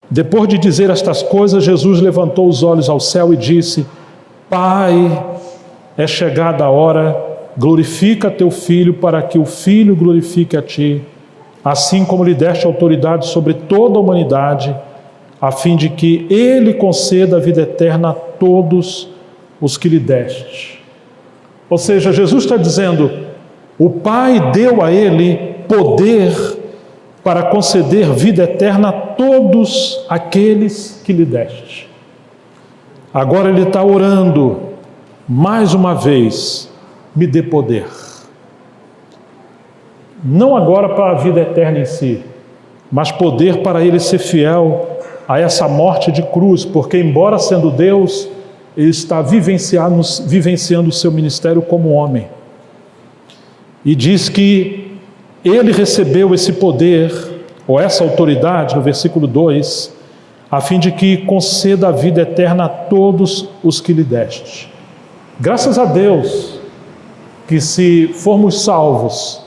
Depois de dizer estas coisas, Jesus levantou os olhos ao céu e disse: Pai, é chegada a hora, glorifica teu Filho, para que o Filho glorifique a ti, assim como lhe deste autoridade sobre toda a humanidade, a fim de que ele conceda a vida eterna a todos os que lhe deste. Ou seja, Jesus está dizendo, o Pai deu a ele poder para conceder vida eterna a todos aqueles que lhe deste. Agora ele está orando, mais uma vez, me dê poder. Não agora para a vida eterna em si, mas poder para ele ser fiel a essa morte de cruz, porque embora sendo Deus, ele está vivenciando o seu ministério como homem. E diz que ele recebeu esse poder, ou essa autoridade, no versículo 2, a fim de que conceda a vida eterna a todos os que lhe deste. Graças a Deus, que se formos salvos,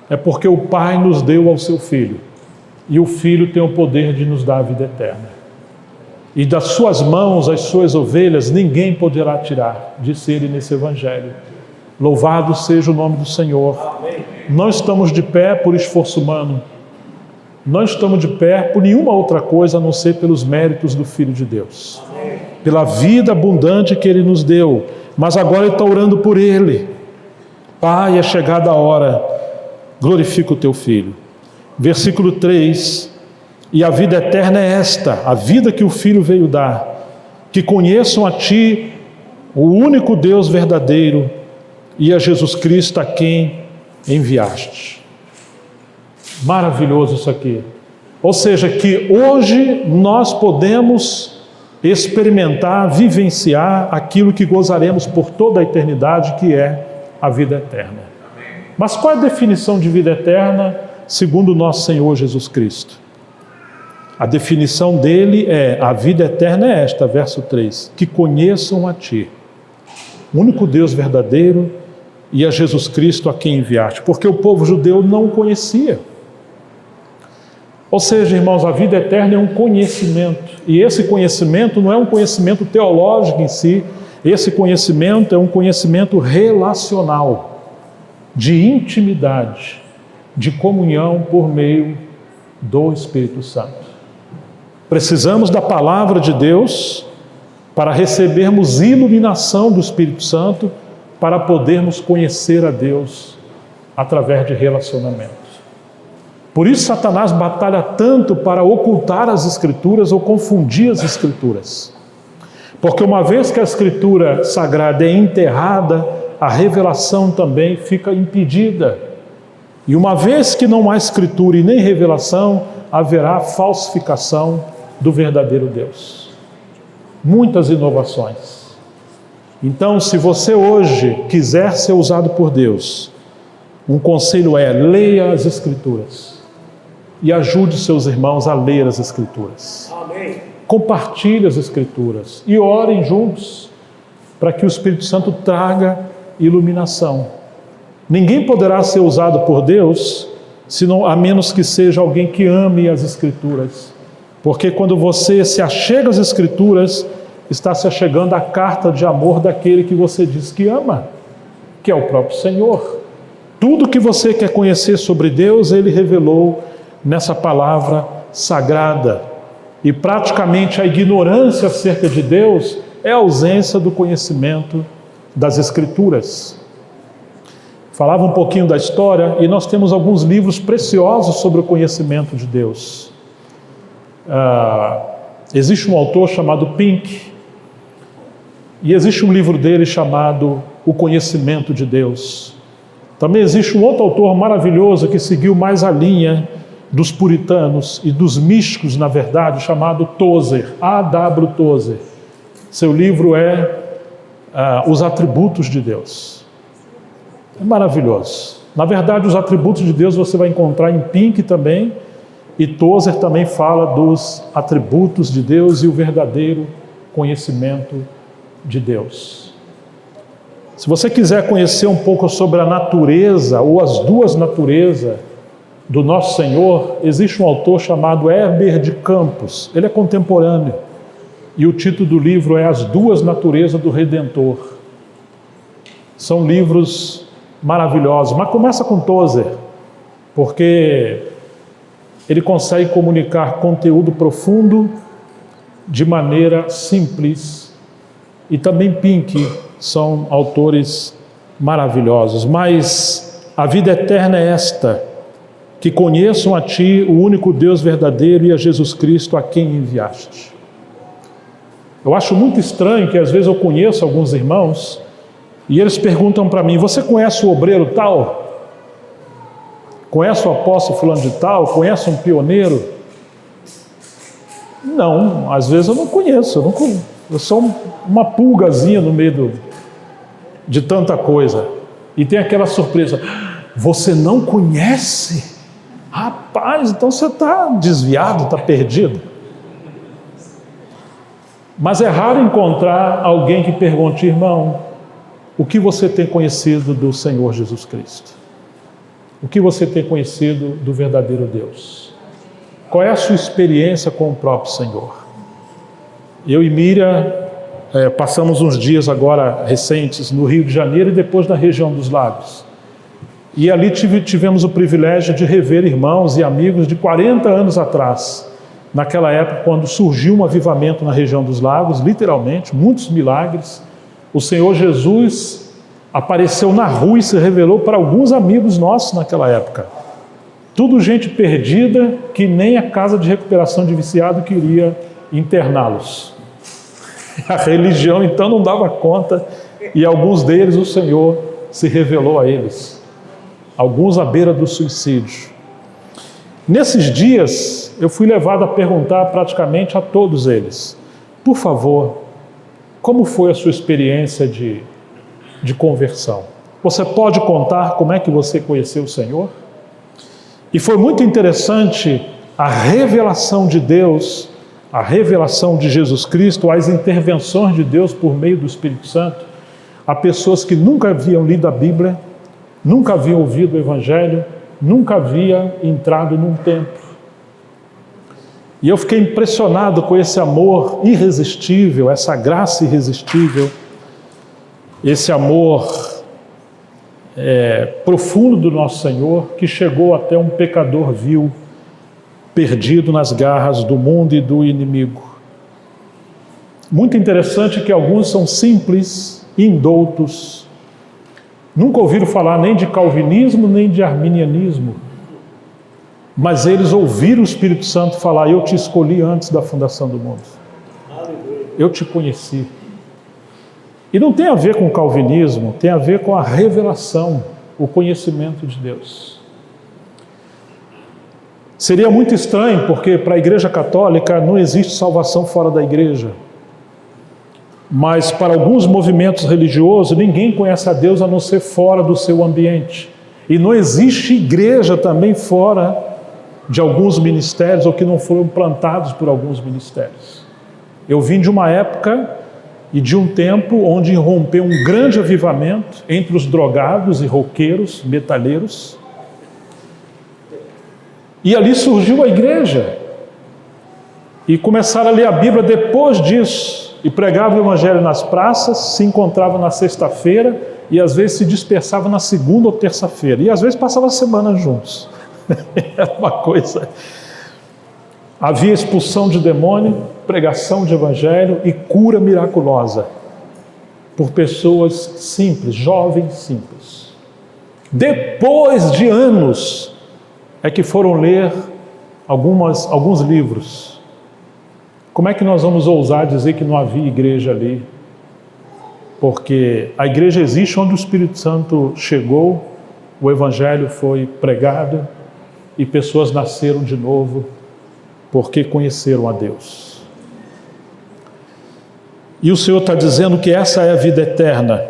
é porque o Pai nos deu ao seu Filho, e o Filho tem o poder de nos dar a vida eterna. E das suas mãos, as suas ovelhas, ninguém poderá tirar, disse ele nesse Evangelho. Louvado seja o nome do Senhor. Amém. Não estamos de pé por esforço humano, não estamos de pé por nenhuma outra coisa a não ser pelos méritos do Filho de Deus. Amém. Pela vida abundante que Ele nos deu, mas agora Ele está orando por Ele. Pai, é chegada a hora, glorifica o Teu Filho. Versículo 3, e a vida eterna é esta, a vida que o Filho veio dar, que conheçam a Ti, o único Deus verdadeiro, e a Jesus Cristo a quem enviaste. Maravilhoso isso aqui. Ou seja, que hoje nós podemos experimentar, vivenciar aquilo que gozaremos por toda a eternidade, que é a vida eterna. Mas qual é a definição de vida eterna segundo o nosso Senhor Jesus Cristo? A definição dele é, a vida eterna é esta, verso 3, que conheçam a Ti, o único Deus verdadeiro, e a Jesus Cristo a quem enviaste, porque o povo judeu não o conhecia. Ou seja, irmãos, a vida eterna é um conhecimento, e esse conhecimento não é um conhecimento teológico em si, esse conhecimento é um conhecimento relacional, de intimidade, de comunhão por meio do Espírito Santo. Precisamos da palavra de Deus para recebermos iluminação do Espírito Santo, para podermos conhecer a Deus através de relacionamentos. Por isso Satanás batalha tanto para ocultar as Escrituras ou confundir as Escrituras. Porque uma vez que a Escritura Sagrada é enterrada, a revelação também fica impedida. E uma vez que não há Escritura e nem revelação, haverá falsificação do verdadeiro Deus. Muitas inovações. Então, se você hoje quiser ser usado por Deus, um conselho é, leia as Escrituras e ajude seus irmãos a ler as Escrituras. Amém. Compartilhe as Escrituras e orem juntos para que o Espírito Santo traga iluminação. Ninguém poderá ser usado por Deus a menos que seja alguém que ame as Escrituras. Porque quando você se achega às Escrituras, está se achegando à carta de amor daquele que você diz que ama, que é o próprio Senhor. Tudo que você quer conhecer sobre Deus, Ele revelou nessa palavra sagrada. E praticamente a ignorância acerca de Deus é a ausência do conhecimento das Escrituras. Falava um pouquinho da história e nós temos alguns livros preciosos sobre o conhecimento de Deus. Existe um autor chamado Pink, e existe um livro dele chamado O Conhecimento de Deus. Também existe um outro autor maravilhoso que seguiu mais a linha dos puritanos e dos místicos, na verdade, chamado Tozer, A.W. Tozer. Seu livro é Os Atributos de Deus. É maravilhoso. Na verdade, os atributos de Deus você vai encontrar em Pink também, e Tozer também fala dos atributos de Deus e o verdadeiro conhecimento de Deus. Se você quiser conhecer um pouco sobre a natureza, ou as duas naturezas, do Nosso Senhor, existe um autor chamado Heber de Campos. Ele é contemporâneo. E o título do livro é As Duas Naturezas do Redentor. São livros maravilhosos. Mas começa com Tozer, porque ele consegue comunicar conteúdo profundo de maneira simples. E também Pink são autores maravilhosos. Mas a vida eterna é esta: que conheçam a Ti, o único Deus verdadeiro, e a Jesus Cristo, a quem enviaste. Eu acho muito estranho que às vezes eu conheço alguns irmãos e eles perguntam para mim: você conhece o obreiro tal? Conhece o apóstolo fulano de tal? Conhece um pioneiro? Não, às vezes eu não conheço. Eu sou uma pulgazinha no meio de tanta coisa. E tem aquela surpresa: você não conhece? Rapaz, então você está desviado, está perdido. Mas é raro encontrar alguém que pergunte: irmão, o que você tem conhecido do Senhor Jesus Cristo? O que você tem conhecido do verdadeiro Deus? Qual é a sua experiência com o próprio Senhor? Eu e Miriam passamos uns dias agora recentes no Rio de Janeiro e depois na região dos Lagos. E ali tivemos o privilégio de rever irmãos e amigos de 40 anos atrás. Naquela época, quando surgiu um avivamento na região dos Lagos, literalmente, muitos milagres, o Senhor Jesus apareceu na rua e se revelou para alguns amigos nossos naquela época. Tudo gente perdida, que nem a casa de recuperação de viciado queria interná-los. A religião então não dava conta, e alguns deles o Senhor se revelou a eles. Alguns à beira do suicídio. Nesses dias, eu fui levado a perguntar praticamente a todos eles: por favor, como foi a sua experiência de conversão? Você pode contar como é que você conheceu o Senhor? E foi muito interessante a revelação de Deus, a revelação de Jesus Cristo, as intervenções de Deus por meio do Espírito Santo, a pessoas que nunca haviam lido a Bíblia, nunca haviam ouvido o Evangelho, nunca havia entrado num templo. E eu fiquei impressionado com esse amor irresistível, essa graça irresistível, esse amor profundo do nosso Senhor, que chegou até um pecador vil, perdido nas garras do mundo e do inimigo. Muito interessante que alguns são simples, indoutos, nunca ouviram falar nem de calvinismo, nem de arminianismo, mas eles ouviram o Espírito Santo falar: eu te escolhi antes da fundação do mundo. Eu te conheci. E não tem a ver com o calvinismo, tem a ver com a revelação, o conhecimento de Deus. Seria muito estranho, porque para a Igreja Católica não existe salvação fora da igreja. Mas para alguns movimentos religiosos, ninguém conhece a Deus a não ser fora do seu ambiente. E não existe igreja também fora de alguns ministérios, ou que não foram plantados por alguns ministérios. Eu vim de uma época e de um tempo onde rompeu um grande avivamento entre os drogados e roqueiros, metaleiros. E ali surgiu a igreja. E começaram a ler a Bíblia depois disso. E pregavam o Evangelho nas praças, se encontravam na sexta-feira e às vezes se dispersavam na segunda ou terça-feira. E às vezes passavam a semana juntos. Era uma coisa. Havia expulsão de demônio, pregação de Evangelho e cura miraculosa por pessoas simples, jovens simples. Depois de anos é que foram ler alguns livros. Como é que nós vamos ousar dizer que não havia igreja ali? Porque a igreja existe onde o Espírito Santo chegou, o Evangelho foi pregado e pessoas nasceram de novo porque conheceram a Deus. E o Senhor está dizendo que essa é a vida eterna.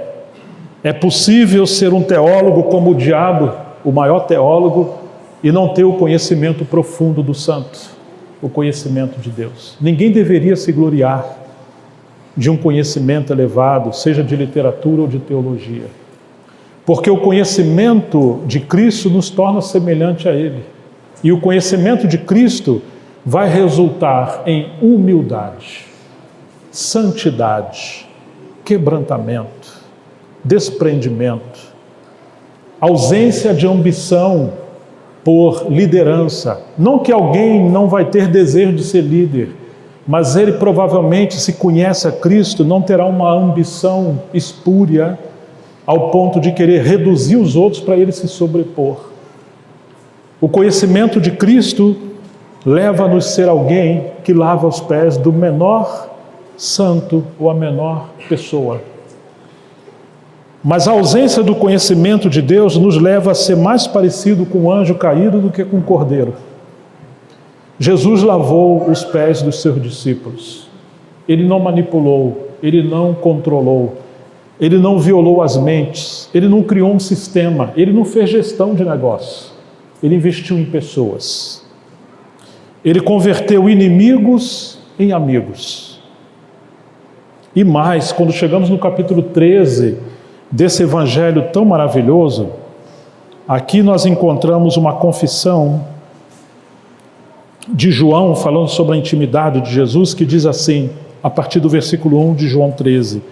É possível ser um teólogo como o diabo, o maior teólogo, e não ter o conhecimento profundo do santo, o conhecimento de Deus. Ninguém deveria se gloriar de um conhecimento elevado, seja de literatura ou de teologia. Porque o conhecimento de Cristo nos torna semelhante a Ele. E o conhecimento de Cristo vai resultar em humildade, santidade, quebrantamento, desprendimento, ausência de ambição por liderança. Não que alguém não vai ter desejo de ser líder, mas ele provavelmente, se conhece a Cristo, não terá uma ambição espúria ao ponto de querer reduzir os outros para ele se sobrepor. O conhecimento de Cristo leva-nos a ser alguém que lava os pés do menor santo ou a menor pessoa. Mas a ausência do conhecimento de Deus nos leva a ser mais parecido com um anjo caído do que com um cordeiro. Jesus lavou os pés dos seus discípulos. Ele não manipulou, ele não controlou, ele não violou as mentes, ele não criou um sistema, ele não fez gestão de negócio, ele investiu em pessoas. Ele converteu inimigos em amigos. E mais, quando chegamos no capítulo 13 desse evangelho tão maravilhoso, aqui nós encontramos uma confissão de João, falando sobre a intimidade de Jesus, que diz assim, a partir do versículo 1 de João 13: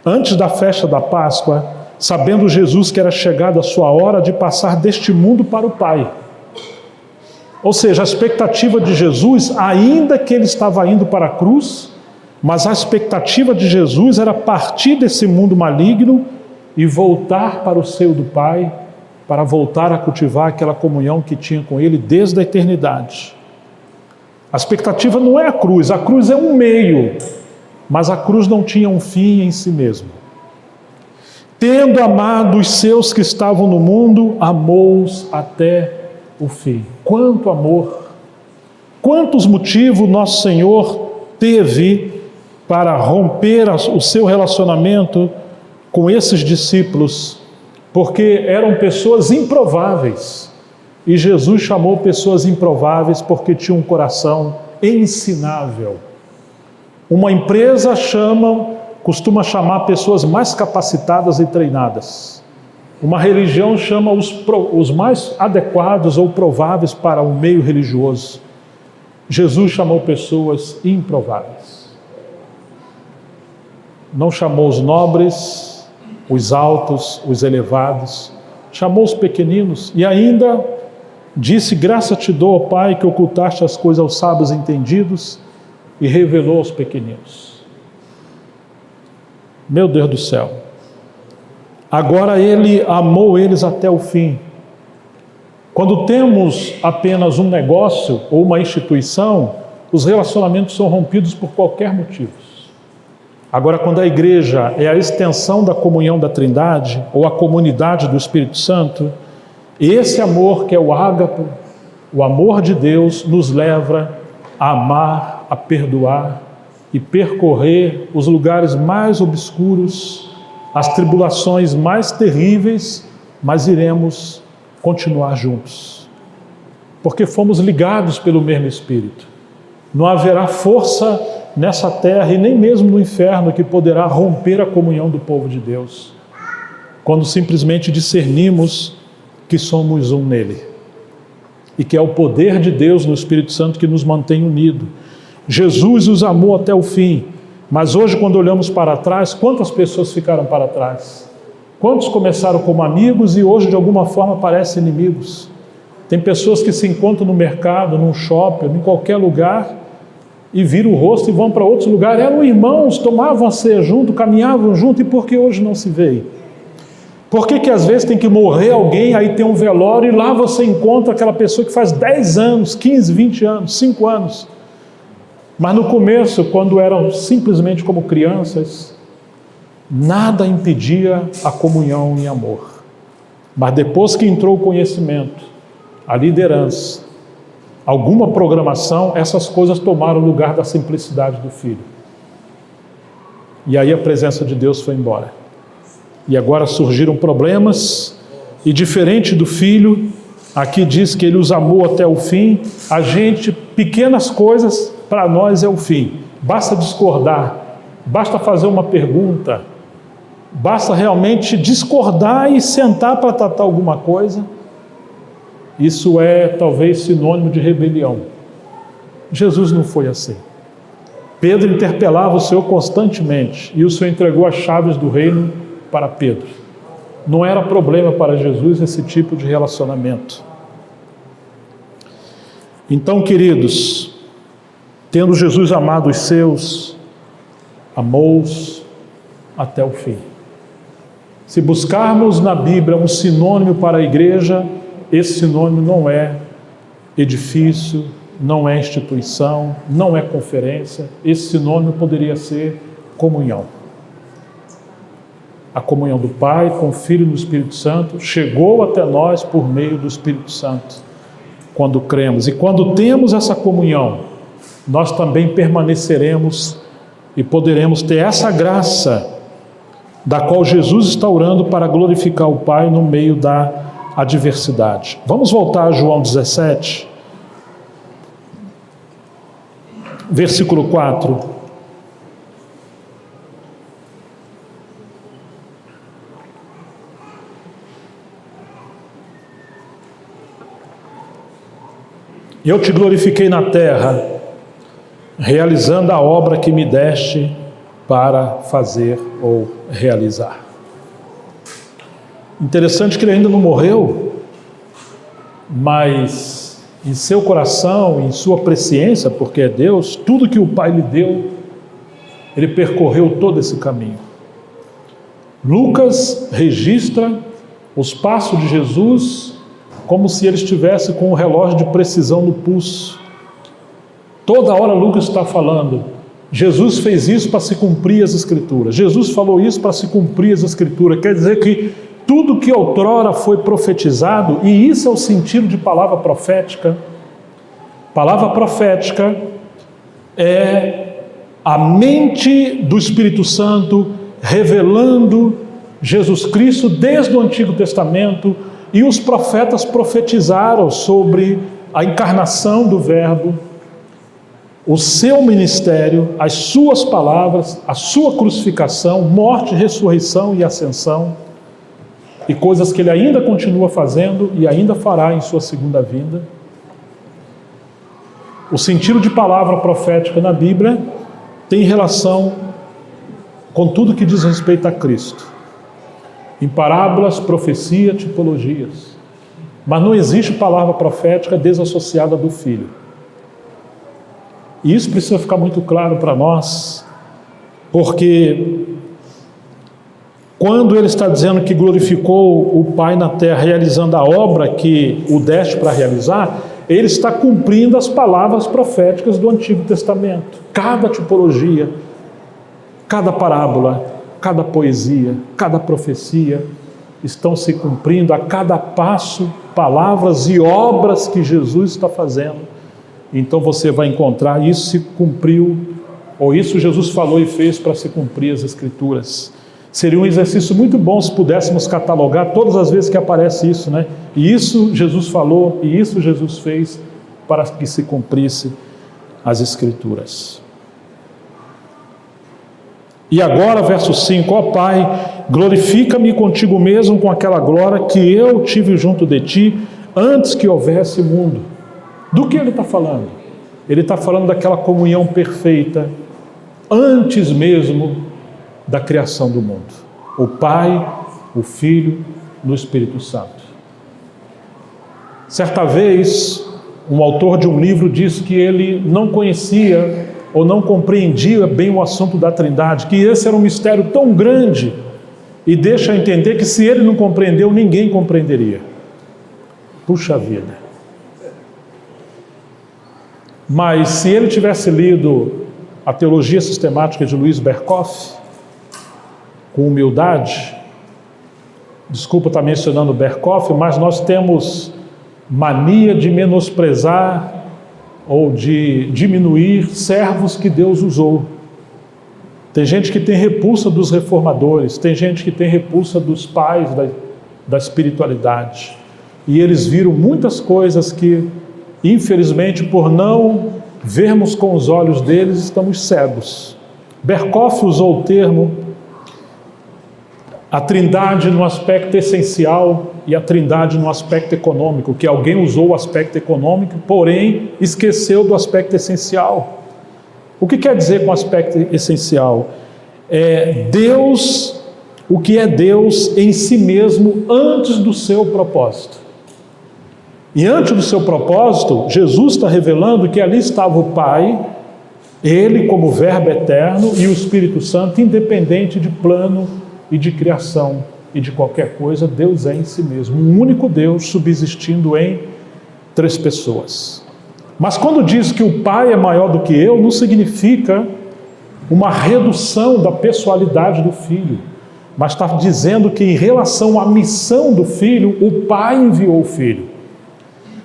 Antes da festa da Páscoa, sabendo Jesus que era chegada a sua hora de passar deste mundo para o Pai. Ou seja, a expectativa de Jesus, ainda que ele estava indo para a cruz, mas a expectativa de Jesus era partir desse mundo maligno e voltar para o seio do Pai, para voltar a cultivar aquela comunhão que tinha com ele desde a eternidade. A expectativa não é a cruz é um meio, mas a cruz não tinha um fim em si mesmo. Tendo amado os seus que estavam no mundo, amou-os até o fim. Quanto amor! Quantos motivos nosso Senhor teve para romper o seu relacionamento com esses discípulos, porque eram pessoas improváveis. E Jesus chamou pessoas improváveis porque tinham um coração ensinável. Uma empresa costuma chamar pessoas mais capacitadas e treinadas. Uma religião chama os mais adequados ou prováveis para um meio religioso. Jesus chamou pessoas improváveis. Não chamou os nobres, os altos, os elevados. Chamou os pequeninos e ainda disse: graça te dou, ó Pai, que ocultaste as coisas aos sábios entendidos e revelou aos pequeninos. Meu Deus do céu. Agora ele amou eles até o fim. Quando temos apenas um negócio ou uma instituição, os relacionamentos são rompidos por qualquer motivo. Agora, quando a igreja é a extensão da comunhão da Trindade, ou a comunidade do Espírito Santo, esse amor que é o ágape, o amor de Deus, nos leva a amar, a perdoar e percorrer os lugares mais obscuros, as tribulações mais terríveis, mas iremos continuar juntos, porque fomos ligados pelo mesmo Espírito. Não haverá força nessa terra e nem mesmo no inferno que poderá romper a comunhão do povo de Deus, quando simplesmente discernimos que somos um nele, e que é o poder de Deus no Espírito Santo que nos mantém unidos. Jesus os amou até o fim, mas hoje, quando olhamos para trás, quantas pessoas ficaram para trás? Quantos começaram como amigos e hoje de alguma forma parecem inimigos? Tem pessoas que se encontram no mercado, num shopping, em qualquer lugar, e viram o rosto e vão para outros lugares. Eram irmãos, tomavam a ceia junto, caminhavam junto, e por que hoje não se vê? Por que às vezes tem que morrer alguém, aí tem um velório, e lá você encontra aquela pessoa que faz 10 anos, 15, 20 anos, 5 anos. Mas no começo, quando eram simplesmente como crianças, nada impedia a comunhão em amor. Mas depois que entrou o conhecimento, a liderança, alguma programação, essas coisas tomaram o lugar da simplicidade do filho. E aí a presença de Deus foi embora. E agora surgiram problemas, e diferente do filho, aqui diz que ele os amou até o fim. A gente, pequenas coisas, para nós é o fim. Basta discordar, basta fazer uma pergunta, basta realmente discordar e sentar para tratar alguma coisa, isso é talvez sinônimo de rebelião. Jesus não foi assim. Pedro interpelava o Senhor constantemente e o Senhor entregou as chaves do reino para Pedro. Não era problema para Jesus esse tipo de relacionamento. Então, queridos, tendo Jesus amado os seus, amou-os até o fim. Se buscarmos na Bíblia um sinônimo para a igreja, esse sinônimo não é edifício, não é instituição, não é conferência. Esse sinônimo poderia ser comunhão. A comunhão do Pai com o Filho e do Espírito Santo chegou até nós por meio do Espírito Santo, quando cremos. E quando temos essa comunhão, nós também permaneceremos e poderemos ter essa graça da qual Jesus está orando para glorificar o Pai no meio da adversidade. Vamos voltar a João 17, versículo 4. Eu te glorifiquei na terra, realizando a obra que me deste para fazer ou realizar. Interessante que ele ainda não morreu, mas em seu coração, em sua presciência, porque é Deus, tudo que o Pai lhe deu, ele percorreu todo esse caminho. Lucas registra os passos de Jesus como se ele estivesse com um relógio de precisão no pulso. Toda hora Lucas está falando, Jesus fez isso para se cumprir as Escrituras, Jesus falou isso para se cumprir as Escrituras. Quer dizer que tudo que outrora foi profetizado, e isso é o sentido de palavra profética. Palavra profética é a mente do Espírito Santo revelando Jesus Cristo desde o Antigo Testamento, e os profetas profetizaram sobre a encarnação do Verbo, o seu ministério, as suas palavras, a sua crucificação, morte, ressurreição e ascensão, e coisas que ele ainda continua fazendo e ainda fará em sua segunda vinda. O sentido de palavra profética na Bíblia tem relação com tudo que diz respeito a Cristo. Em parábolas, profecia, tipologias. Mas não existe palavra profética desassociada do Filho. E isso precisa ficar muito claro para nós, porque quando ele está dizendo que glorificou o Pai na terra, realizando a obra que o deste para realizar, ele está cumprindo as palavras proféticas do Antigo Testamento. Cada tipologia, cada parábola, cada poesia, cada profecia estão se cumprindo a cada passo, palavras e obras que Jesus está fazendo. Então você vai encontrar isso se cumpriu, ou isso Jesus falou e fez para se cumprir as Escrituras. Seria um exercício muito bom se pudéssemos catalogar todas as vezes que aparece isso, né? E isso Jesus falou, e isso Jesus fez para que se cumprisse as Escrituras. E agora, verso 5, ó Pai, glorifica-me contigo mesmo com aquela glória que eu tive junto de ti antes que houvesse mundo. Do que ele está falando? Ele está falando daquela comunhão perfeita antes mesmo da criação do mundo. O Pai, o Filho, no Espírito Santo. Certa vez, um autor de um livro disse que ele não conhecia ou não compreendia bem o assunto da Trindade, que esse era um mistério tão grande, e deixa entender que se ele não compreendeu, ninguém compreenderia. Puxa vida! Mas se ele tivesse lido a Teologia Sistemática de Luiz Berkhoff, com humildade, desculpa estar mencionando Berkhoff, mas nós temos mania de menosprezar ou de diminuir servos que Deus usou. Tem gente que tem repulsa dos reformadores, tem gente que tem repulsa dos pais da espiritualidade, e eles viram muitas coisas que, infelizmente, por não vermos com os olhos deles, estamos cegos. Berkhoff usou o termo A Trindade no aspecto essencial e a Trindade no aspecto econômico, que alguém usou o aspecto econômico, porém esqueceu do aspecto essencial. O que quer dizer com aspecto essencial? É Deus, o que é Deus em si mesmo antes do seu propósito. E antes do seu propósito, Jesus está revelando que ali estava o Pai, Ele como Verbo eterno e o Espírito Santo, independente de plano e de criação e de qualquer coisa. Deus é em si mesmo, um único Deus subsistindo em três pessoas. Mas quando diz que o Pai é maior do que eu, não significa uma redução da pessoalidade do Filho, mas está dizendo que em relação à missão do Filho, o Pai enviou o Filho.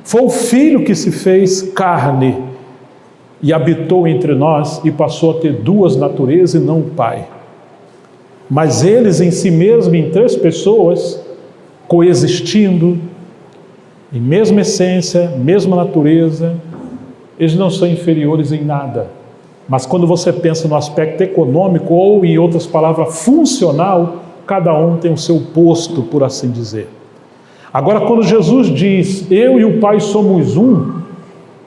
Foi o Filho que se fez carne e habitou entre nós e passou a ter duas naturezas e não o Pai. Mas eles em si mesmos, em três pessoas, coexistindo, em mesma essência, mesma natureza, eles não são inferiores em nada. Mas quando você pensa no aspecto econômico, ou em outras palavras, funcional, cada um tem o seu posto, por assim dizer. Agora, quando Jesus diz, eu e o Pai somos um,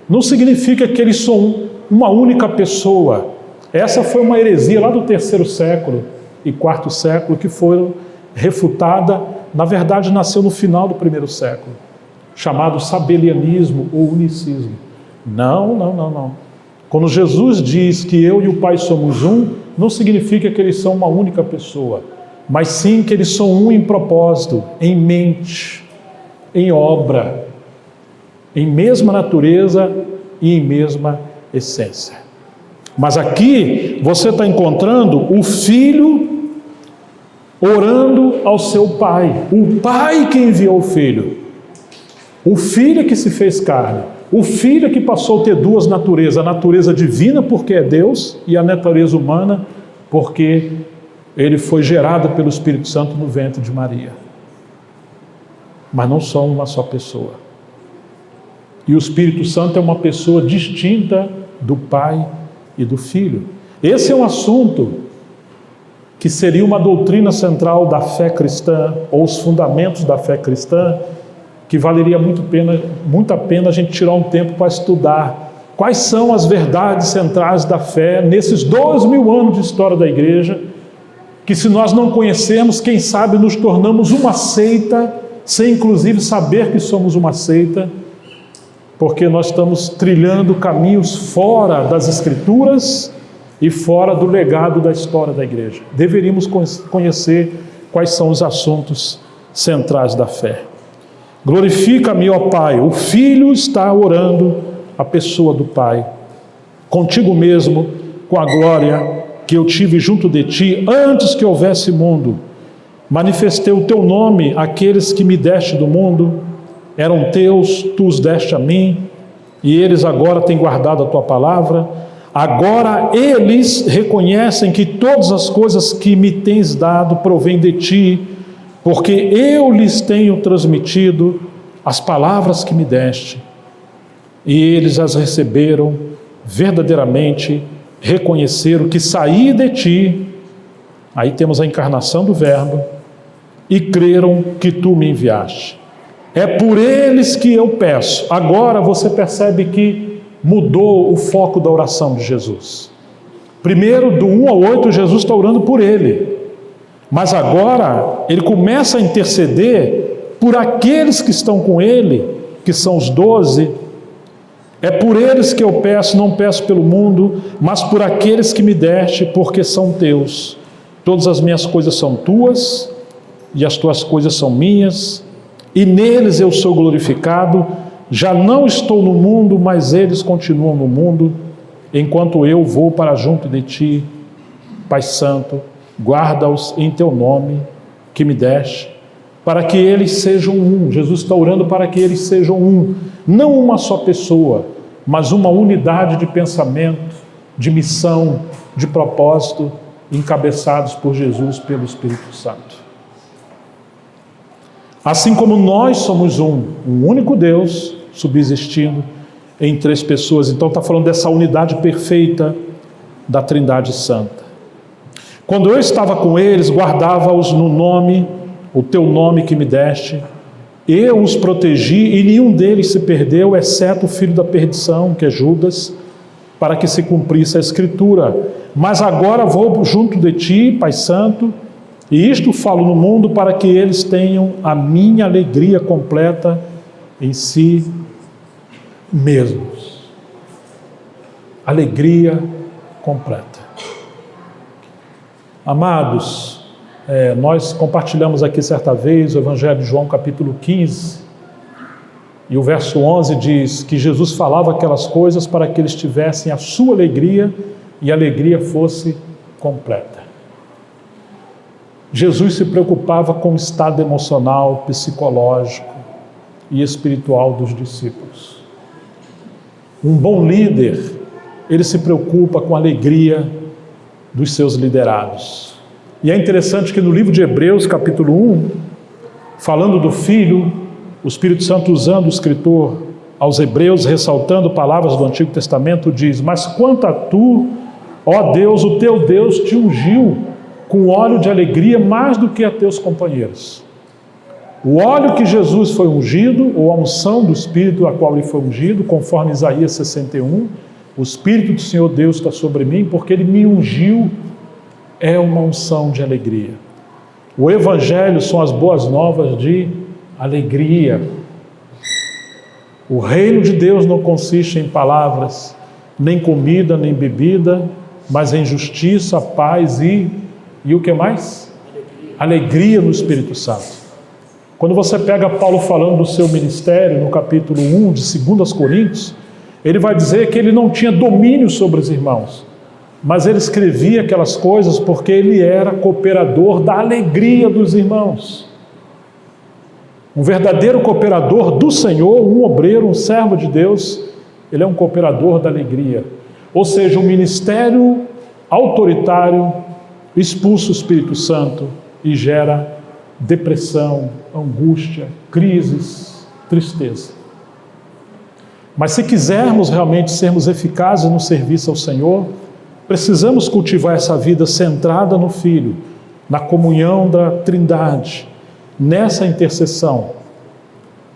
não significa que eles são uma única pessoa. Essa foi uma heresia lá do 3º século e 4º século, que foi refutada, na verdade nasceu no final do 1º século, chamado sabelianismo ou unicismo. Não. Quando Jesus diz que eu e o Pai somos um, não significa que eles são uma única pessoa, mas sim que eles são um em propósito, em mente, em obra, em mesma natureza e em mesma essência. Mas aqui você está encontrando o Filho orando ao seu Pai, o Pai que enviou o Filho, o Filho que se fez carne, o Filho que passou a ter duas naturezas, a natureza divina porque é Deus e a natureza humana porque ele foi gerado pelo Espírito Santo no ventre de Maria. Mas não são uma só pessoa. E o Espírito Santo é uma pessoa distinta do Pai e do Filho. Esse é um assunto que seria uma doutrina central da fé cristã, ou os fundamentos da fé cristã, que valeria muito a pena a gente tirar um tempo para estudar. Quais são as verdades centrais da fé nesses 2000 anos de história da igreja, que se nós não conhecermos, quem sabe nos tornamos uma seita, sem inclusive saber que somos uma seita, porque nós estamos trilhando caminhos fora das Escrituras e fora do legado da história da igreja. Deveríamos conhecer quais são os assuntos centrais da fé. Glorifica-me, ó Pai. O Filho está orando a pessoa do Pai. Contigo mesmo, com a glória que eu tive junto de ti, antes que houvesse mundo, manifestei o teu nome àqueles que me deste do mundo, eram teus, tu os deste a mim, e eles agora têm guardado a tua palavra. Agora eles reconhecem que todas as coisas que me tens dado provêm de ti, porque eu lhes tenho transmitido as palavras que me deste, e eles as receberam verdadeiramente, reconheceram que saí de ti, aí temos a encarnação do Verbo, e creram que tu me enviaste. É por eles que eu peço. Agora você percebe que mudou o foco da oração de Jesus. Primeiro, do 1 ao 8, Jesus está orando por ele. Mas agora, ele começa a interceder por aqueles que estão com ele, que são os 12. É por eles que eu peço, não peço pelo mundo, mas por aqueles que me deste, porque são teus. Todas as minhas coisas são tuas, e as tuas coisas são minhas, e neles eu sou glorificado. Já não estou no mundo, mas eles continuam no mundo, enquanto eu vou para junto de ti. Pai Santo, guarda-os em teu nome que me deste, para que eles sejam um. Jesus está orando para que eles sejam um, não uma só pessoa, mas uma unidade de pensamento, de missão, de propósito, encabeçados por Jesus, pelo Espírito Santo. Assim como nós somos um único Deus, subsistindo em três pessoas. Então está falando dessa unidade perfeita da Trindade Santa. Quando eu estava com eles, guardava-os no nome, o teu nome que me deste. Eu os protegi e nenhum deles se perdeu, exceto o filho da perdição, que é Judas, para que se cumprisse a Escritura. Mas agora vou junto de ti, Pai Santo, e isto falo no mundo para que eles tenham a minha alegria completa em si mesmos. Alegria completa. Amados, nós compartilhamos aqui certa vez o Evangelho de João capítulo 15, e o verso 11 diz que Jesus falava aquelas coisas para que eles tivessem a sua alegria e a alegria fosse completa. Jesus se preocupava com o estado emocional, psicológico e espiritual dos discípulos. Um bom líder, ele se preocupa com a alegria dos seus liderados. E é interessante que no livro de Hebreus, capítulo 1, falando do Filho, o Espírito Santo usando o escritor aos Hebreus, ressaltando palavras do Antigo Testamento, diz: mas quanto a tu, ó Deus, o teu Deus te ungiu com óleo de alegria mais do que a teus companheiros. O óleo que Jesus foi ungido, ou a unção do Espírito a qual ele foi ungido, conforme Isaías 61, o Espírito do Senhor Deus está sobre mim, porque ele me ungiu, é uma unção de alegria. O Evangelho são as boas novas de alegria. O reino de Deus não consiste em palavras, nem comida, nem bebida, mas em justiça, paz e o que mais? Alegria no Espírito Santo. Quando você pega Paulo falando do seu ministério, no capítulo 1 de 2 Coríntios, ele vai dizer que ele não tinha domínio sobre os irmãos, mas ele escrevia aquelas coisas porque ele era cooperador da alegria dos irmãos. Um verdadeiro cooperador do Senhor, um obreiro, um servo de Deus, ele é um cooperador da alegria. Ou seja, o ministério autoritário expulsa o Espírito Santo e gera depressão, angústia, crises, tristeza. Mas se quisermos realmente sermos eficazes no serviço ao Senhor, precisamos cultivar essa vida centrada no Filho, na comunhão da Trindade, nessa intercessão.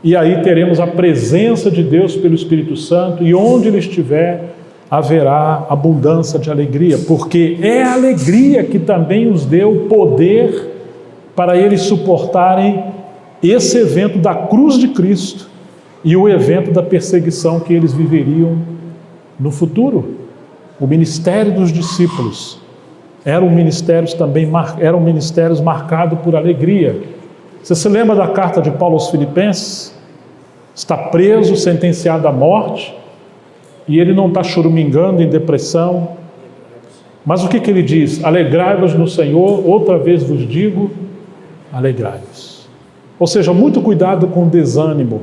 E aí teremos a presença de Deus pelo Espírito Santo, e onde Ele estiver, haverá abundância de alegria, porque é a alegria que também os deu poder para eles suportarem esse evento da cruz de Cristo e o evento da perseguição que eles viveriam no futuro. O ministério dos discípulos eram ministérios marcados por alegria. Você se lembra da carta de Paulo aos Filipenses? Está preso, sentenciado à morte, e ele não está choramingando em depressão. Mas o que ele diz? Alegrai-vos no Senhor, outra vez vos digo, alegrai-vos. Ou seja, muito cuidado com o desânimo,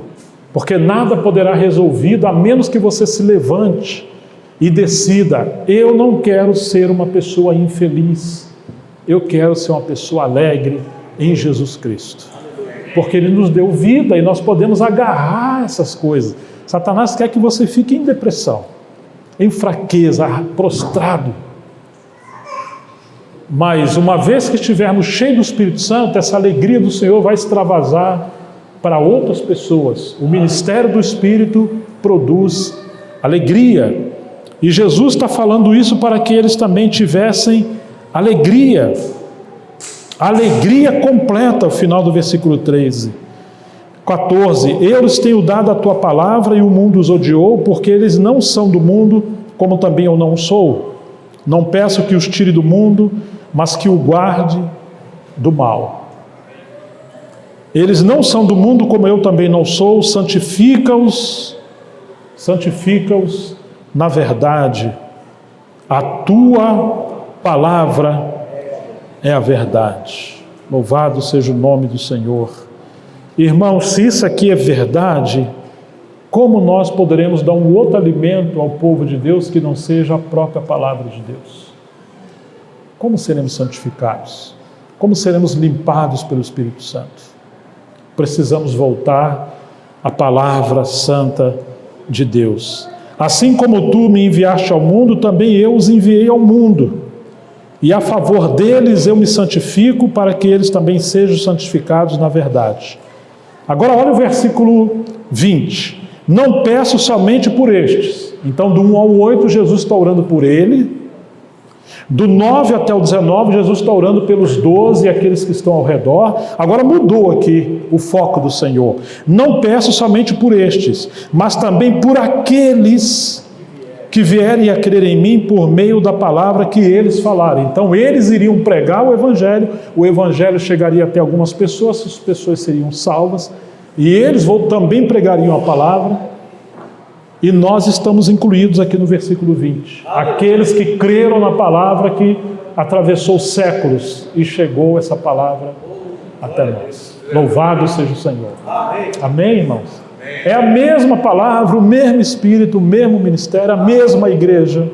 porque nada poderá resolvido a menos que você se levante e decida: eu não quero ser uma pessoa infeliz, eu quero ser uma pessoa alegre em Jesus Cristo, porque Ele nos deu vida e nós podemos agarrar essas coisas. Satanás quer que você fique em depressão, em fraqueza, prostrado. Mas uma vez que estivermos cheios do Espírito Santo, essa alegria do Senhor vai extravasar para outras pessoas. O ministério do Espírito produz alegria. E Jesus está falando isso para que eles também tivessem alegria. Alegria completa, ao final do versículo 14. Eu lhes tenho dado a tua palavra e o mundo os odiou, porque eles não são do mundo, como também eu não sou. Não peço que os tire do mundo, mas que o guarde do mal. Eles não são do mundo, como eu também não sou. Santifica-os na verdade. A tua palavra é a verdade. Louvado seja o nome do Senhor. Irmãos, se isso aqui é verdade, como nós poderemos dar um outro alimento ao povo de Deus que não seja a própria palavra de Deus? Como seremos santificados? Como seremos limpados pelo Espírito Santo? Precisamos voltar à palavra santa de Deus. Assim como tu me enviaste ao mundo, também eu os enviei ao mundo. e a favor deles eu me santifico, para que eles também sejam santificados na verdade. Agora olha o versículo 20. Não peço somente por estes. Então do 1 ao 8 Jesus está orando por ele. Do 9 até o 19 Jesus está orando pelos 12 e aqueles que estão ao redor. Agora mudou aqui o foco do Senhor. Não peço somente por estes, mas também por aqueles que vierem a crer em mim por meio da palavra que eles falarem. Então eles iriam pregar o evangelho chegaria até algumas pessoas, as pessoas seriam salvas, e eles também pregariam a palavra, e nós estamos incluídos aqui no versículo 20. Aqueles que creram na palavra que atravessou séculos e chegou essa palavra até nós. Louvado seja o Senhor. Amém, irmãos? É a mesma palavra, o mesmo Espírito, o mesmo ministério, a mesma igreja.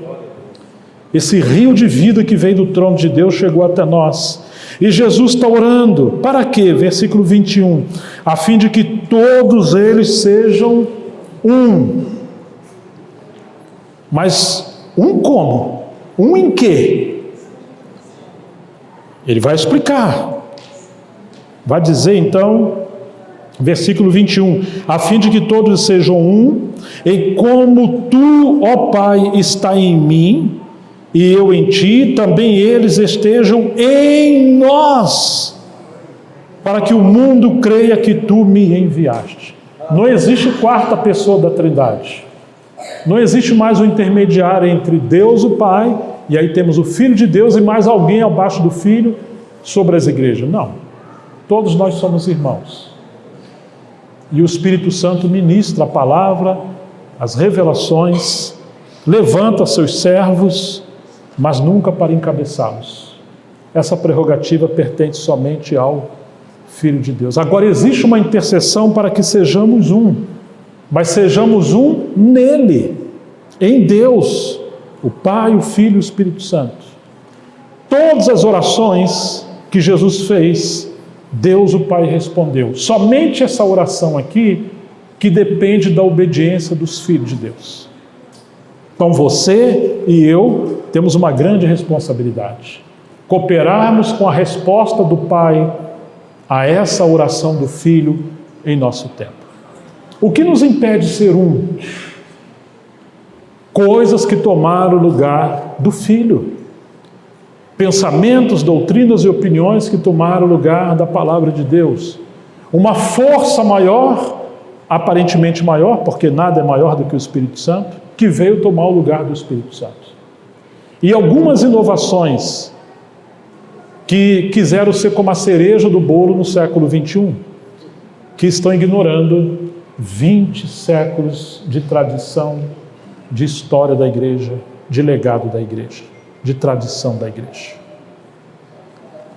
Esse rio de vida que veio do trono de Deus chegou até nós. E Jesus está orando. Para quê? Versículo 21. A fim de que todos eles sejam um. Mas um como? Um em quê? Ele vai explicar. Vai dizer então, versículo 21, a fim de que todos sejam um, e como tu, ó Pai, está em mim, e eu em ti, também eles estejam em nós, para que o mundo creia que tu me enviaste. Não existe quarta pessoa da Trindade. Não existe mais um intermediário entre Deus, o Pai, e aí temos o Filho de Deus e mais alguém abaixo do Filho sobre as igrejas. Não. Todos nós somos irmãos. E o Espírito Santo ministra a palavra, as revelações, levanta seus servos, mas nunca para encabeçá-los. Essa prerrogativa pertence somente ao Filho de Deus. Agora existe uma intercessão para que sejamos um, mas sejamos um nele, em Deus, o Pai, o Filho e o Espírito Santo. Todas as orações que Jesus fez, Deus o Pai respondeu. Somente essa oração aqui que depende da obediência dos filhos de Deus. Então você e eu temos uma grande responsabilidade. Cooperarmos com a resposta do Pai a essa oração do Filho em nosso tempo. O que nos impede de ser um? Coisas que tomaram o lugar do Filho. Pensamentos, doutrinas e opiniões que tomaram o lugar da palavra de Deus. Uma força maior, aparentemente maior, porque nada é maior do que o Espírito Santo, que veio tomar o lugar do Espírito Santo. E algumas inovações que quiseram ser como a cereja do bolo no século XXI, que estão ignorando 20 séculos de tradição, de história da igreja, de legado da igreja, de tradição da igreja.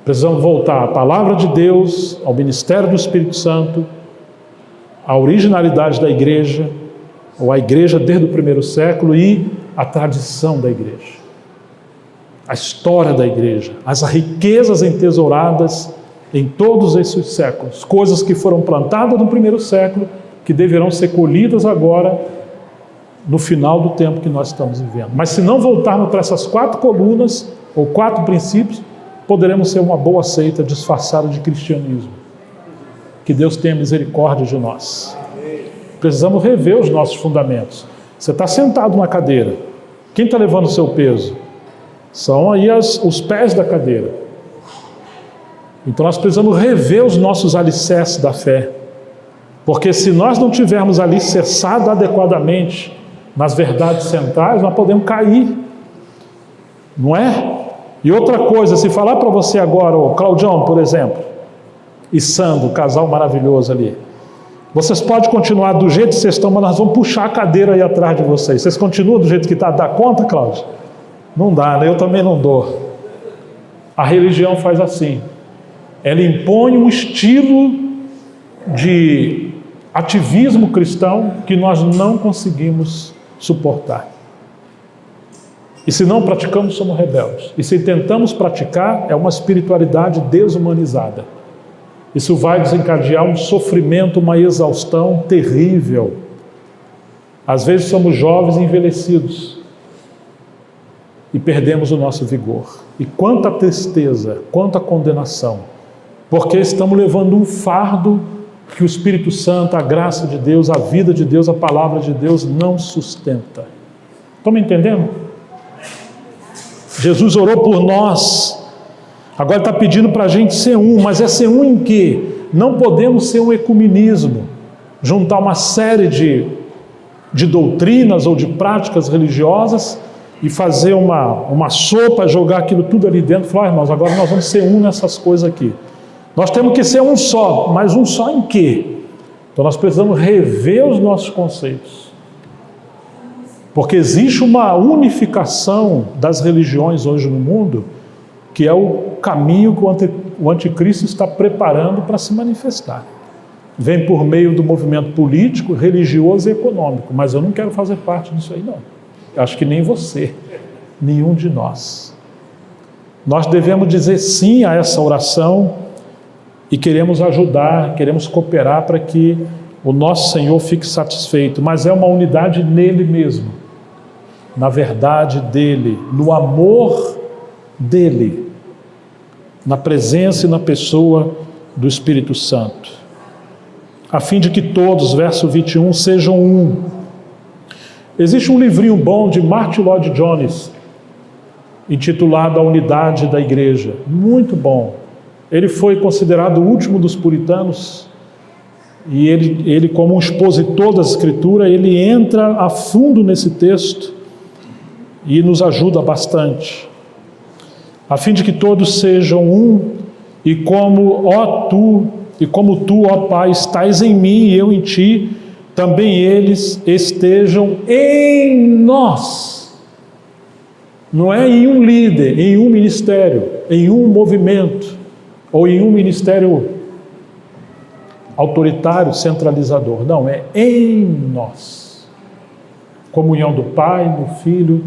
Precisamos voltar à palavra de Deus, ao ministério do Espírito Santo, à originalidade da igreja, ou à igreja desde o primeiro século, e à tradição da igreja, a história da igreja, as riquezas entesouradas em todos esses séculos, coisas que foram plantadas no primeiro século, que deverão ser colhidas agora, no final do tempo que nós estamos vivendo. Mas se não voltarmos para essas 4 colunas, ou 4 princípios, poderemos ser uma boa seita disfarçada de cristianismo. Que Deus tenha misericórdia de nós. Precisamos rever os nossos fundamentos. Você está sentado na cadeira. Quem está levando o seu peso? São aí os pés da cadeira. Então nós precisamos rever os nossos alicerces da fé. Porque se nós não tivermos alicerçado adequadamente nas verdades centrais, nós podemos cair. Não é? E outra coisa, se falar para você agora, o Claudião, por exemplo, e Sandro, casal maravilhoso ali, vocês podem continuar do jeito que vocês estão, mas nós vamos puxar a cadeira aí atrás de vocês. Vocês continuam do jeito que está? Dá conta, Cláudio? Não dá, né? Eu também não dou. A religião faz assim. Ela impõe um estilo de ativismo cristão que nós não conseguimos suportar. E se não praticamos, somos rebeldes. E se tentamos praticar, é uma espiritualidade desumanizada. Isso vai desencadear um sofrimento, uma exaustão terrível. Às vezes somos jovens e envelhecidos. e perdemos o nosso vigor. E quanta tristeza, quanta condenação, porque estamos levando um fardo que o Espírito Santo, a graça de Deus, a vida de Deus, a palavra de Deus não sustenta. Estão me entendendo? Jesus orou por nós, agora está pedindo para a gente ser um, mas é ser um em quê? Não podemos ser um ecumenismo, juntar uma série de doutrinas ou de práticas religiosas e fazer uma sopa, jogar aquilo tudo ali dentro e falar, irmãos, agora nós vamos ser um nessas coisas aqui. Nós temos que ser um só, mas um só em quê? Então nós precisamos rever os nossos conceitos. Porque existe uma unificação das religiões hoje no mundo, que é o caminho que o anticristo está preparando para se manifestar. Vem por meio do movimento político, religioso e econômico, mas eu não quero fazer parte disso aí não. Eu acho que nem você, nenhum de nós. Nós devemos dizer sim a essa oração e queremos ajudar, queremos cooperar para que o nosso Senhor fique satisfeito, mas é uma unidade nele mesmo, na verdade dele, no amor dele, na presença e na pessoa do Espírito Santo, a fim de que todos, verso 21, sejam um. Existe um livrinho bom de Martin Lloyd-Jones, intitulado A Unidade da Igreja, muito bom. Ele foi considerado o último dos puritanos, e ele como um expositor da Escritura, ele entra a fundo nesse texto e nos ajuda bastante. A fim de que todos sejam um, e como tu, ó Pai, estás em mim e eu em ti, também eles estejam em nós. Não é em um líder, em um ministério, em um movimento, ou em um ministério autoritário, centralizador. Não, é em nós. Comunhão do Pai, do Filho,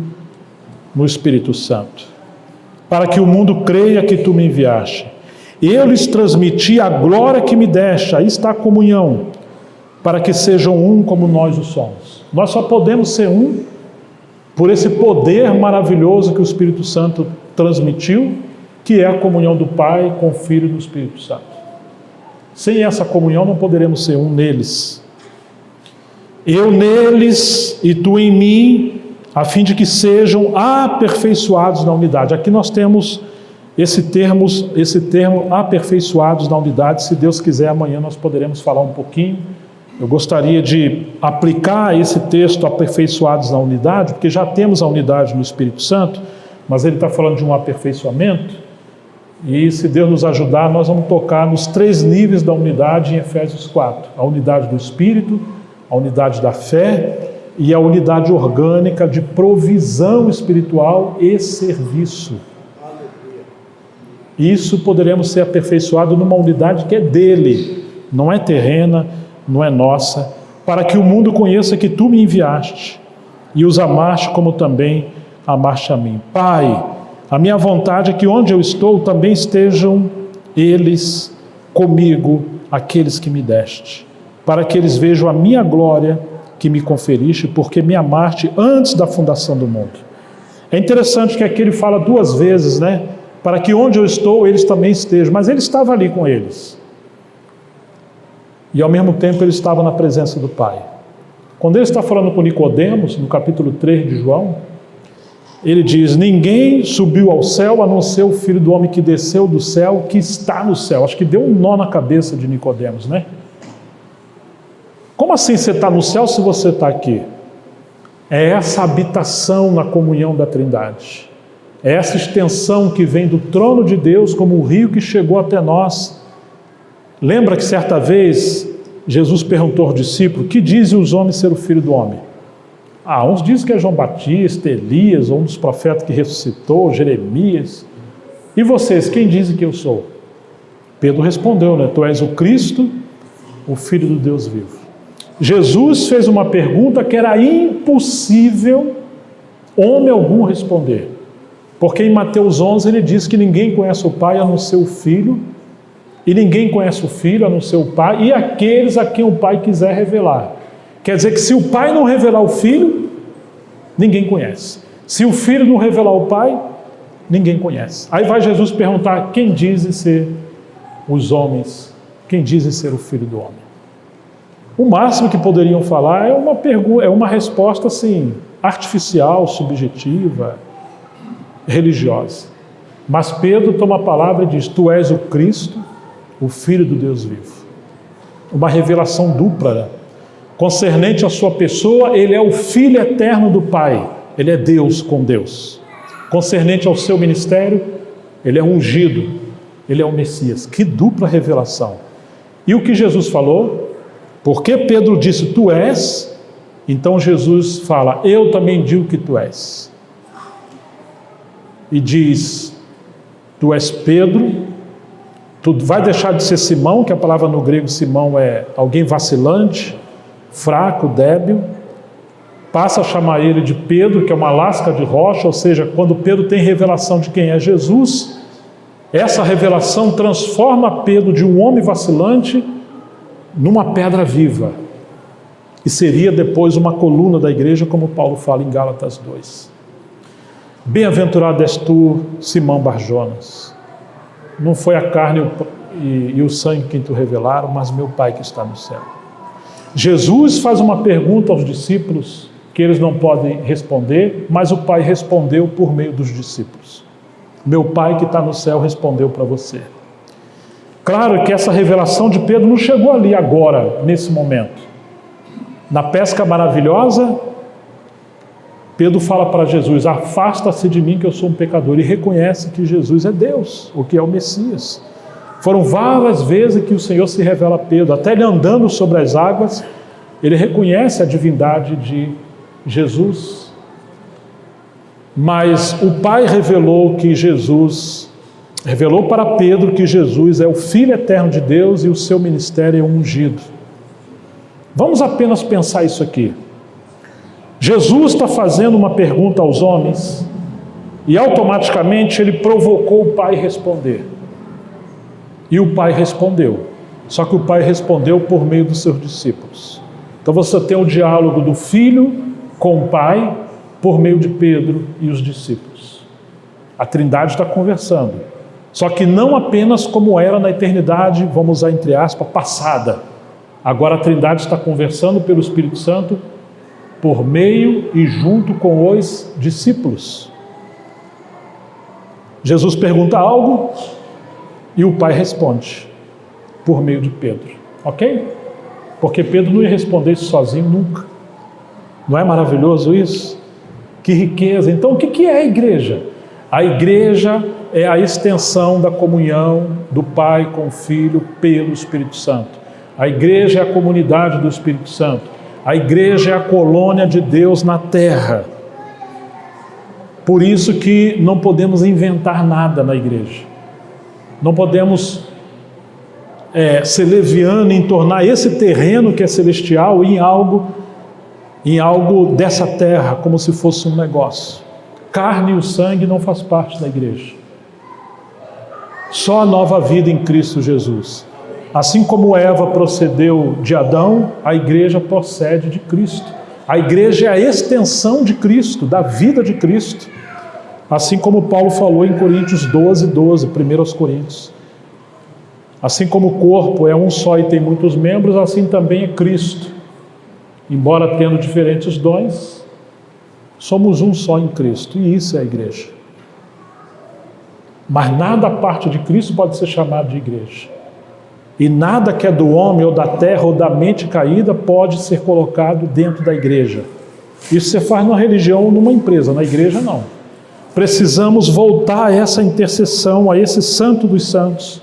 no Espírito Santo. Para que o mundo creia que tu me enviaste. Eu lhes transmiti a glória que me deste, aí está a comunhão, para que sejam um como nós o somos. Nós só podemos ser um por esse poder maravilhoso que o Espírito Santo transmitiu, que é a comunhão do Pai com o Filho e do Espírito Santo. Sem essa comunhão não poderemos ser um neles. Eu neles e tu em mim, a fim de que sejam aperfeiçoados na unidade. Aqui nós temos esse termo aperfeiçoados na unidade. Se Deus quiser, amanhã nós poderemos falar um pouquinho. Eu gostaria de aplicar esse texto, aperfeiçoados na unidade, porque já temos a unidade no Espírito Santo, mas ele está falando de um aperfeiçoamento, e se Deus nos ajudar, nós vamos tocar nos 3 níveis da unidade em Efésios 4. A unidade do Espírito, a unidade da fé e a unidade orgânica de provisão espiritual e serviço. Isso poderemos ser aperfeiçoados numa unidade que é dele, não é terrena, não é nossa, para que o mundo conheça que tu me enviaste e os amaste como também amaste a mim. Pai, a minha vontade é que onde eu estou também estejam eles comigo, aqueles que me deste, para que eles vejam a minha glória que me conferiste, porque me amaste antes da fundação do mundo. É interessante que aqui ele fala 2 vezes, né? Para que onde eu estou, eles também estejam. Mas ele estava ali com eles. E ao mesmo tempo ele estava na presença do Pai. Quando ele está falando com Nicodemos, no capítulo 3 de João, ele diz, ninguém subiu ao céu a não ser o Filho do Homem que desceu do céu, que está no céu. Acho que deu um nó na cabeça de Nicodemos, né? Como assim você está no céu se você está aqui? É essa habitação na comunhão da Trindade. É essa extensão que vem do trono de Deus como um rio que chegou até nós. Lembra que certa vez Jesus perguntou aos discípulos, que dizem os homens ser o Filho do Homem? Uns dizem que é João Batista, Elias, ou um dos profetas que ressuscitou, Jeremias. E vocês, quem dizem que eu sou? Pedro respondeu, né? Tu és o Cristo, o Filho do Deus vivo. Jesus fez uma pergunta que era impossível homem algum responder. Porque em Mateus 11 ele diz que ninguém conhece o Pai a não ser o Filho, e ninguém conhece o Filho a não ser o Pai, e aqueles a quem o Pai quiser revelar. Quer dizer que se o Pai não revelar o Filho, ninguém conhece. Se o Filho não revelar o Pai, ninguém conhece. Aí vai Jesus perguntar: quem dizem ser os homens? Quem dizem ser o Filho do Homem? O máximo que poderiam falar é uma resposta assim, artificial, subjetiva, religiosa. Mas Pedro toma a palavra e diz: tu és o Cristo, o Filho do Deus vivo. Uma revelação dupla, né? Concernente à sua pessoa, ele é o Filho eterno do Pai, ele é Deus com Deus. Concernente ao seu ministério, ele é ungido, ele é o Messias. Que dupla revelação! E o que Jesus falou? Porque Pedro disse: tu és, então Jesus fala: eu também digo que tu és. E diz: tu és Pedro, tu vai deixar de ser Simão, que a palavra no grego Simão é alguém vacilante, fraco, débil, passa a chamar ele de Pedro, que é uma lasca de rocha, ou seja, quando Pedro tem revelação de quem é Jesus, essa revelação transforma Pedro de um homem vacilante numa pedra viva, e seria depois uma coluna da igreja, como Paulo fala em Gálatas 2. Bem-aventurado és tu, Simão Barjonas. Não foi a carne e o sangue quem tu revelaram, mas meu Pai que está no céu. Jesus faz uma pergunta aos discípulos que eles não podem responder, mas o Pai respondeu por meio dos discípulos. Meu Pai que está no céu respondeu para você. Claro que essa revelação de Pedro não chegou ali agora, nesse momento. Na pesca maravilhosa, Pedro fala para Jesus: afasta-se de mim que eu sou um pecador, e reconhece que Jesus é Deus, o que é o Messias. Foram várias vezes que o Senhor se revela a Pedro, até ele andando sobre as águas, ele reconhece a divindade de Jesus. Mas o Pai revelou para Pedro que Jesus é o Filho eterno de Deus e o seu ministério é ungido. Vamos apenas pensar isso aqui. Jesus está fazendo uma pergunta aos homens e automaticamente ele provocou o Pai responder. E o Pai respondeu. Só que o Pai respondeu por meio dos seus discípulos. Então você tem o diálogo do Filho com o Pai por meio de Pedro e os discípulos. A Trindade está conversando. Só que não apenas como era na eternidade, vamos usar entre aspas, passada. Agora a Trindade está conversando pelo Espírito Santo por meio e junto com os discípulos. Jesus pergunta algo e o Pai responde por meio de Pedro. Ok? Porque Pedro não ia responder isso sozinho nunca. Não é maravilhoso isso? Que riqueza! Então o que é a igreja? A igreja é a extensão da comunhão do Pai com o Filho pelo Espírito Santo. A igreja é a comunidade do Espírito Santo. A igreja é a colônia de Deus na terra. Por isso que não podemos inventar nada na igreja. Não podemos ser leviano em tornar esse terreno que é celestial em algo dessa terra, como se fosse um negócio. Carne e o sangue não faz parte da igreja. Só a nova vida em Cristo Jesus. Assim como Eva procedeu de Adão, a igreja procede de Cristo. A igreja é a extensão de Cristo, da vida de Cristo. Assim como Paulo falou em Coríntios 12, 1 aos Coríntios. Assim como o corpo é um só e tem muitos membros, assim também é Cristo. Embora tendo diferentes dons, somos um só em Cristo, e isso é a igreja. Mas nada a parte de Cristo pode ser chamado de igreja. E nada que é do homem, ou da terra, ou da mente caída, pode ser colocado dentro da igreja. Isso você faz numa religião ou numa empresa, na igreja não. Precisamos voltar a essa intercessão, a esse santo dos santos,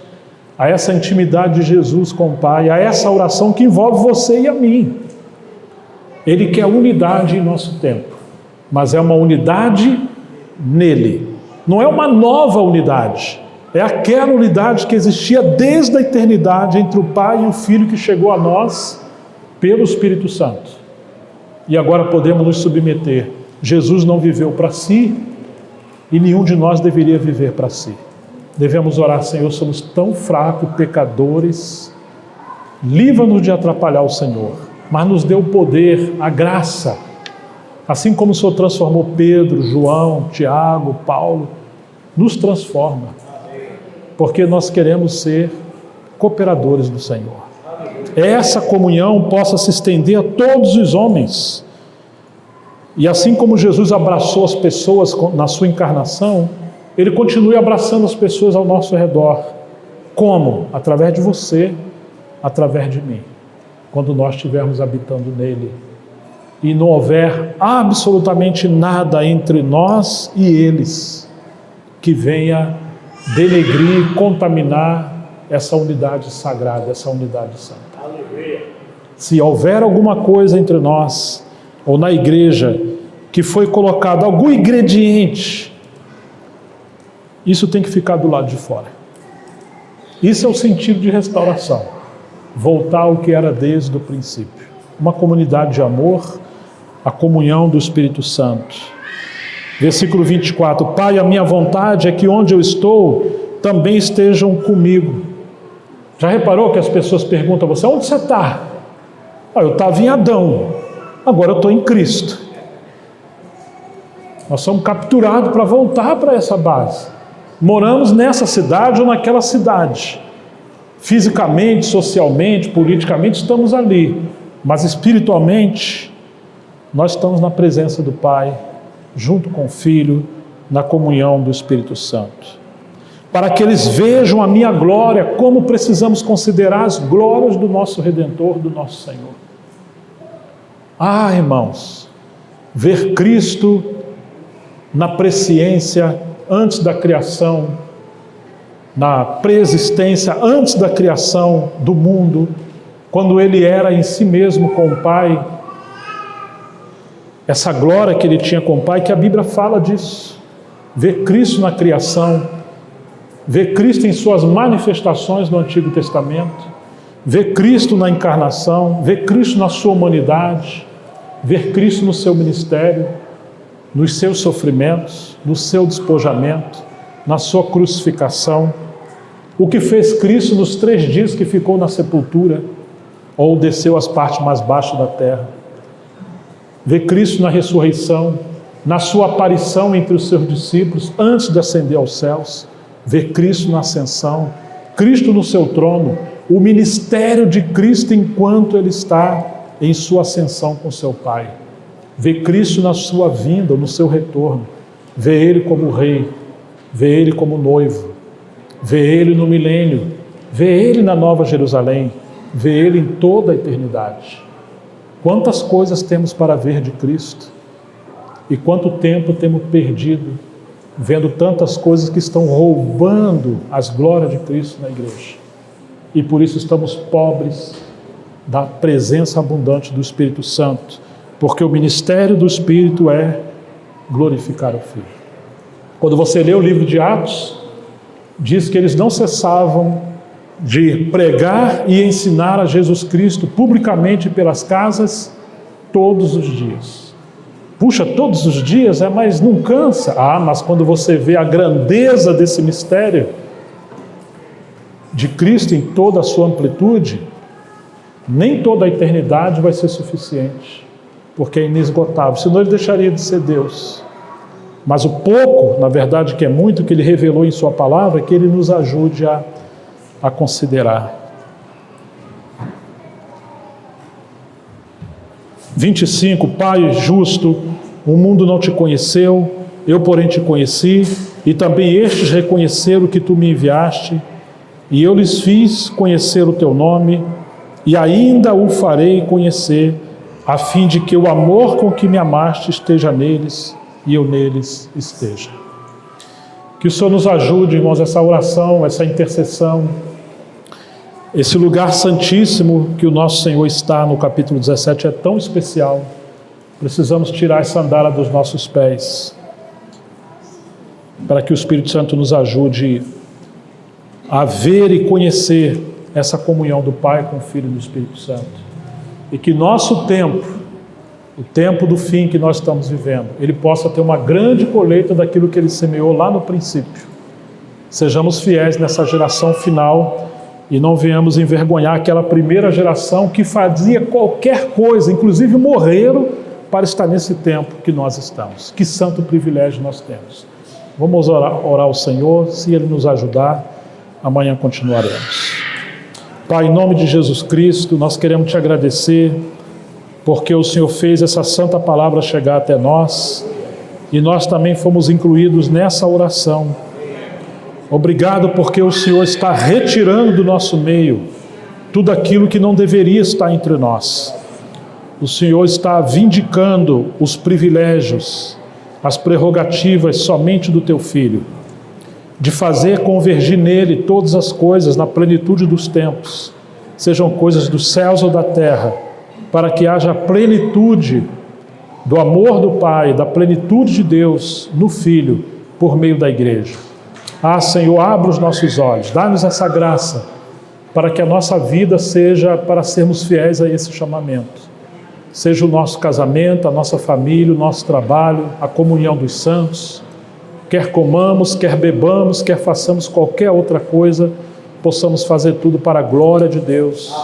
a essa intimidade de Jesus com o Pai, a essa oração que envolve você e a mim. Ele quer unidade em nosso tempo, mas é uma unidade nele. Não é uma nova unidade, é aquela unidade que existia desde a eternidade entre o Pai e o Filho, que chegou a nós pelo Espírito Santo. E agora podemos nos submeter. Jesus não viveu para si e nenhum de nós deveria viver para si. Devemos orar: Senhor, somos tão fracos, pecadores, livra-nos de atrapalhar o Senhor, mas nos dê o poder, a graça Assim como o Senhor transformou Pedro, João, Tiago, Paulo, nos transforma, porque nós queremos ser cooperadores do Senhor. Essa comunhão possa se estender a todos os homens. E assim como Jesus abraçou as pessoas na sua encarnação, Ele continue abraçando as pessoas ao nosso redor. Como? Através de você, através de mim. Quando nós estivermos habitando nele e não houver absolutamente nada entre nós e eles que venha denegrir, contaminar essa unidade sagrada, essa unidade santa. Se houver alguma coisa entre nós ou na igreja que foi colocado algum ingrediente, isso tem que ficar do lado de fora. Isso é o sentido de restauração. Voltar ao que era desde o princípio. Uma comunidade de amor, a comunhão do Espírito Santo. Versículo 24: Pai, a minha vontade é que onde eu estou, também estejam comigo. Já reparou que as pessoas perguntam a você: onde você está? Eu estava em Adão, agora eu estou em Cristo. Nós somos capturados para voltar para essa base. Moramos nessa cidade ou naquela cidade. Fisicamente, socialmente, politicamente estamos ali, mas espiritualmente nós estamos na presença do Pai, junto com o Filho, na comunhão do Espírito Santo. Para que eles vejam a minha glória, como precisamos considerar as glórias do nosso Redentor, do nosso Senhor. Irmãos, ver Cristo na presciência antes da criação, na preexistência antes da criação do mundo, quando Ele era em si mesmo com o Pai, essa glória que Ele tinha com o Pai, que a Bíblia fala disso. Ver Cristo na criação, ver Cristo em suas manifestações no Antigo Testamento, ver Cristo na encarnação, ver Cristo na sua humanidade, ver Cristo no seu ministério, nos seus sofrimentos, no seu despojamento, na sua crucificação, o que fez Cristo nos 3 dias que ficou na sepultura, ou desceu às partes mais baixas da terra. Ver Cristo na ressurreição, na sua aparição entre os seus discípulos, antes de ascender aos céus, ver Cristo na ascensão, Cristo no seu trono, o ministério de Cristo enquanto Ele está em sua ascensão com seu Pai. Ver Cristo na sua vinda, no seu retorno, ver Ele como Rei, ver Ele como noivo, ver Ele no milênio, ver Ele na Nova Jerusalém, ver Ele em toda a eternidade. Quantas coisas temos para ver de Cristo e quanto tempo temos perdido vendo tantas coisas que estão roubando as glórias de Cristo na igreja. E por isso estamos pobres da presença abundante do Espírito Santo, porque o ministério do Espírito é glorificar o Filho. Quando você lê o livro de Atos, diz que eles não cessavam de pregar e ensinar a Jesus Cristo publicamente pelas casas todos os dias. Puxa, todos os dias, mas não cansa. Mas quando você vê a grandeza desse mistério de Cristo em toda a sua amplitude, nem toda a eternidade vai ser suficiente, porque é inesgotável, senão Ele deixaria de ser Deus. Mas o pouco, na verdade, que é muito, que Ele revelou em sua palavra, que Ele nos ajude a considerar. 25, Pai justo, o mundo não te conheceu, eu porém te conheci, e também estes reconheceram que tu me enviaste, e eu lhes fiz conhecer o teu nome, e ainda o farei conhecer, a fim de que o amor com que me amaste esteja neles, e eu neles esteja. Que o Senhor nos ajude, irmãos, essa oração, essa intercessão, esse lugar santíssimo que o nosso Senhor está no capítulo 17 é tão especial. Precisamos tirar essa sandália dos nossos pés, para que o Espírito Santo nos ajude a ver e conhecer essa comunhão do Pai com o Filho e do Espírito Santo. E que nosso tempo, o tempo do fim que nós estamos vivendo, ele possa ter uma grande colheita daquilo que Ele semeou lá no princípio. Sejamos fiéis nessa geração final e não venhamos envergonhar aquela primeira geração que fazia qualquer coisa, inclusive morreram para estar nesse tempo que nós estamos. Que santo privilégio nós temos. Vamos orar ao Senhor, se Ele nos ajudar, amanhã continuaremos. Pai, em nome de Jesus Cristo, nós queremos te agradecer, porque o Senhor fez essa santa palavra chegar até nós, e nós também fomos incluídos nessa oração. Obrigado porque o Senhor está retirando do nosso meio tudo aquilo que não deveria estar entre nós. O Senhor está vindicando os privilégios, as prerrogativas somente do Teu Filho, de fazer convergir nele todas as coisas na plenitude dos tempos, sejam coisas dos céus ou da terra, para que haja plenitude do amor do Pai, da plenitude de Deus no Filho, por meio da igreja. Senhor, abra os nossos olhos, dá-nos essa graça, para que a nossa vida seja para sermos fiéis a esse chamamento. Seja o nosso casamento, a nossa família, o nosso trabalho, a comunhão dos santos, quer comamos, quer bebamos, quer façamos qualquer outra coisa, possamos fazer tudo para a glória de Deus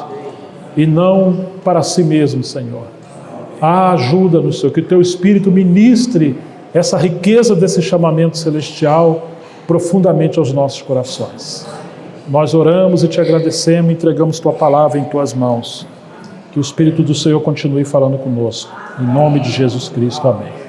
e não para si mesmo, Senhor. Ajuda-nos, Senhor, que o Teu Espírito ministre essa riqueza desse chamamento celestial profundamente aos nossos corações. Nós oramos e Te agradecemos, entregamos Tua palavra em Tuas mãos. Que o Espírito do Senhor continue falando conosco. Em nome de Jesus Cristo, amém.